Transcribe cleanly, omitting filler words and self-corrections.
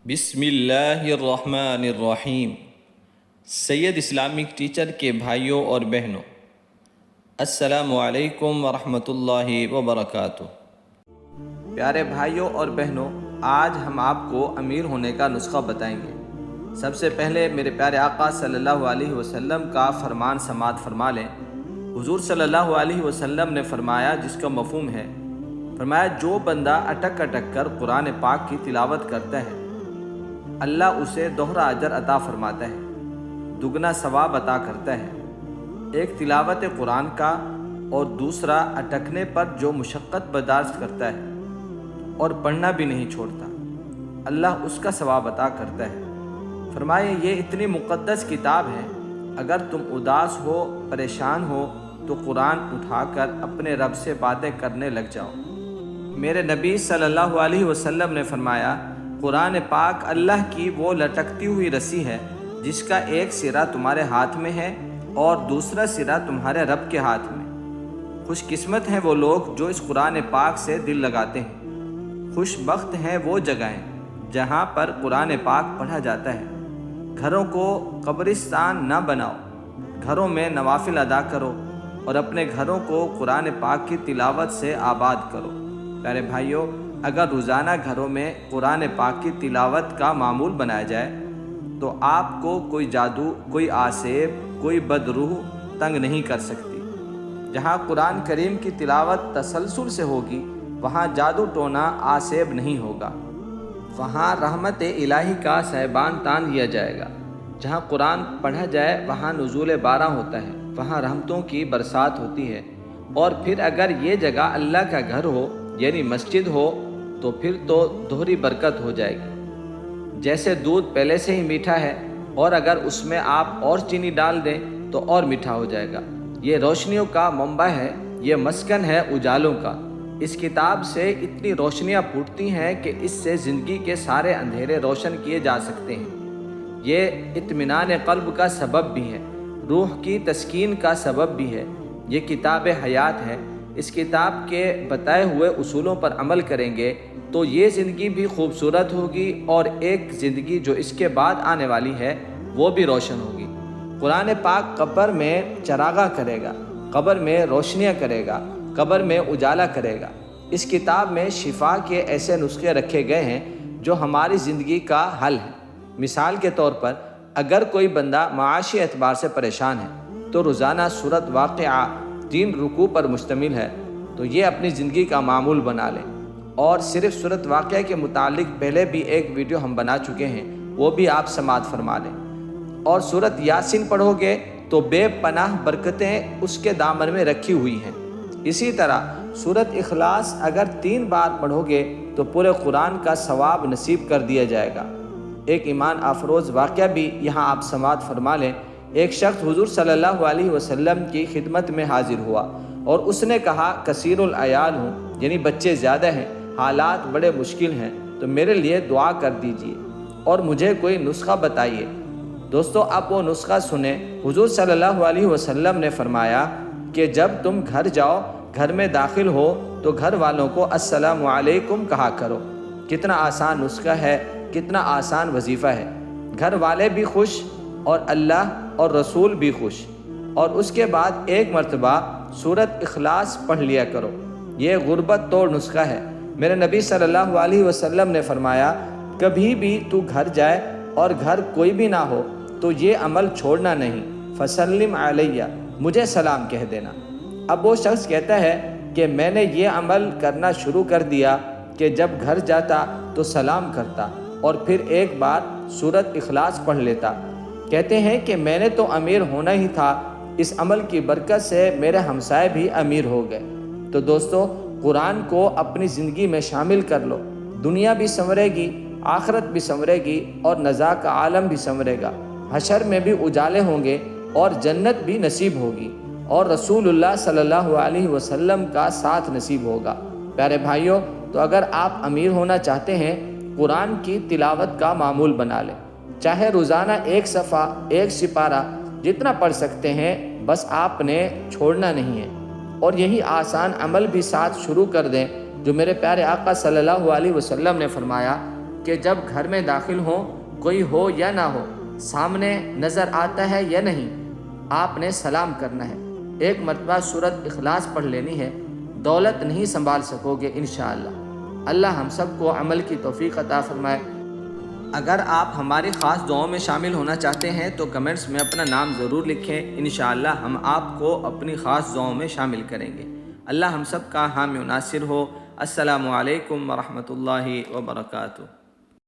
بسم اللہ الرحمن الرحیم۔ سید اسلامک ٹیچر کے بھائیوں اور بہنوں، السلام علیکم ورحمۃ اللہ وبرکاتہ۔ پیارے بھائیوں اور بہنوں، آج ہم آپ کو امیر ہونے کا نسخہ بتائیں گے۔ سب سے پہلے میرے پیارے آقا صلی اللہ علیہ وسلم کا فرمان سماعت فرما لیں۔ حضور صلی اللہ علیہ وسلم نے فرمایا، جس کا مفہوم ہے، فرمایا جو بندہ اٹک اٹک کر قرآن پاک کی تلاوت کرتا ہے، اللہ اسے دوہرا اجر عطا فرماتا ہے، دگنا ثواب عطا کرتا ہے۔ ایک تلاوت قرآن کا اور دوسرا اٹکنے پر جو مشقت برداشت کرتا ہے اور پڑھنا بھی نہیں چھوڑتا، اللہ اس کا ثواب عطا کرتا ہے۔ فرمائے یہ اتنی مقدس کتاب ہے، اگر تم اداس ہو، پریشان ہو تو قرآن اٹھا کر اپنے رب سے باتیں کرنے لگ جاؤ۔ میرے نبی صلی اللہ علیہ وسلم نے فرمایا، قرآن پاک اللہ کی وہ لٹکتی ہوئی رسی ہے جس کا ایک سرا تمہارے ہاتھ میں ہے اور دوسرا سرا تمہارے رب کے ہاتھ میں۔ خوش قسمت ہیں وہ لوگ جو اس قرآن پاک سے دل لگاتے ہیں۔ خوش بخت ہیں وہ جگہیں جہاں پر قرآن پاک پڑھا جاتا ہے۔ گھروں کو قبرستان نہ بناؤ، گھروں میں نوافل ادا کرو اور اپنے گھروں کو قرآن پاک کی تلاوت سے آباد کرو۔ پیارے بھائیوں، اگر روزانہ گھروں میں قرآن پاک کی تلاوت کا معمول بنایا جائے تو آپ کو کوئی جادو، کوئی آسیب، کوئی بد روح تنگ نہیں کر سکتی۔ جہاں قرآن کریم کی تلاوت تسلسل سے ہوگی، وہاں جادو ٹونا، آسیب نہیں ہوگا، وہاں رحمت الہی کا سائبان تان لیا جائے گا۔ جہاں قرآن پڑھا جائے وہاں نزول بارہ ہوتا ہے، وہاں رحمتوں کی برسات ہوتی ہے۔ اور پھر اگر یہ جگہ اللہ کا گھر ہو، یعنی مسجد ہو، تو پھر تو دوہری برکت ہو جائے گی۔ جیسے دودھ پہلے سے ہی میٹھا ہے اور اگر اس میں آپ اور چینی ڈال دیں تو اور میٹھا ہو جائے گا۔ یہ روشنیوں کا منبع ہے، یہ مسکن ہے اجالوں کا۔ اس کتاب سے اتنی روشنیاں پھوٹتی ہیں کہ اس سے زندگی کے سارے اندھیرے روشن کیے جا سکتے ہیں۔ یہ اطمینان قلب کا سبب بھی ہے، روح کی تسکین کا سبب بھی ہے۔ یہ کتاب حیات ہے۔ اس کتاب کے بتائے ہوئے اصولوں پر عمل کریں گے تو یہ زندگی بھی خوبصورت ہوگی اور ایک زندگی جو اس کے بعد آنے والی ہے وہ بھی روشن ہوگی۔ قرآن پاک قبر میں چراغاں کرے گا، قبر میں روشنیاں کرے گا، قبر میں اجالا کرے گا۔ اس کتاب میں شفا کے ایسے نسخے رکھے گئے ہیں جو ہماری زندگی کا حل ہے۔ مثال کے طور پر، اگر کوئی بندہ معاشی اعتبار سے پریشان ہے تو روزانہ سورۃ واقعہ 3 رکوع پر مشتمل ہے، تو یہ اپنی زندگی کا معمول بنا لیں۔ اور صرف سورۃ واقعہ کے متعلق پہلے بھی ایک ویڈیو ہم بنا چکے ہیں، وہ بھی آپ سماعت فرما لیں۔ اور سورۃ یاسین پڑھو گے تو بے پناہ برکتیں اس کے دامن میں رکھی ہوئی ہیں۔ اسی طرح سورۃ اخلاص اگر 3 بار پڑھو گے تو پورے قرآن کا ثواب نصیب کر دیا جائے گا۔ ایک ایمان افروز واقعہ بھی یہاں آپ سماعت فرما لیں۔ ایک شخص حضور صلی اللہ علیہ وسلم کی خدمت میں حاضر ہوا اور اس نے کہا، کثیر العیال ہوں، یعنی بچے زیادہ ہیں، حالات بڑے مشکل ہیں، تو میرے لیے دعا کر دیجئے اور مجھے کوئی نسخہ بتائیے۔ دوستو، آپ وہ نسخہ سنیں۔ حضور صلی اللہ علیہ وسلم نے فرمایا کہ جب تم گھر جاؤ، گھر میں داخل ہو تو گھر والوں کو السلام علیکم کہا کرو۔ کتنا آسان نسخہ ہے، کتنا آسان وظیفہ ہے۔ گھر والے بھی خوش اور اللہ اور رسول بھی خوش۔ اور اس کے بعد ایک مرتبہ سورۃ اخلاص پڑھ لیا کرو۔ یہ غربت توڑ نسخہ ہے۔ میرے نبی صلی اللہ علیہ وسلم نے فرمایا، کبھی بھی تو گھر جائے اور گھر کوئی بھی نہ ہو تو یہ عمل چھوڑنا نہیں، فسلم علیہ، مجھے سلام کہہ دینا۔ اب وہ شخص کہتا ہے کہ میں نے یہ عمل کرنا شروع کر دیا کہ جب گھر جاتا تو سلام کرتا اور پھر ایک بار سورۃ اخلاص پڑھ لیتا۔ کہتے ہیں کہ میں نے تو امیر ہونا ہی تھا، اس عمل کی برکت سے میرے ہمسائے بھی امیر ہو گئے۔ تو دوستو، قرآن کو اپنی زندگی میں شامل کر لو، دنیا بھی سنورے گی، آخرت بھی سنورے گی اور نزاع کا عالم بھی سنورے گا۔ حشر میں بھی اجالے ہوں گے اور جنت بھی نصیب ہوگی اور رسول اللہ صلی اللہ علیہ وسلم کا ساتھ نصیب ہوگا۔ پیارے بھائیوں، تو اگر آپ امیر ہونا چاہتے ہیں، قرآن کی تلاوت کا معمول بنا لیں۔ چاہے روزانہ 1 صفحہ، 1 سپارہ، جتنا پڑھ سکتے ہیں، بس آپ نے چھوڑنا نہیں ہے۔ اور یہی آسان عمل بھی ساتھ شروع کر دیں جو میرے پیارے آقا صلی اللہ علیہ وسلم نے فرمایا، کہ جب گھر میں داخل ہوں کوئی ہو یا نہ ہو، سامنے نظر آتا ہے یا نہیں، آپ نے سلام کرنا ہے۔ ایک مرتبہ سورۃ اخلاص پڑھ لینی ہے۔ دولت نہیں سنبھال سکو گے انشاءاللہ۔ اللہ ہم سب کو عمل کی توفیق عطا فرمائے۔ اگر آپ ہماری خاص دعاؤں میں شامل ہونا چاہتے ہیں تو کمنٹس میں اپنا نام ضرور لکھیں، انشاءاللہ ہم آپ کو اپنی خاص دعاؤں میں شامل کریں گے۔ اللہ ہم سب کا حامی و ناصر ہو۔ السلام علیکم ورحمۃ اللہ وبرکاتہ۔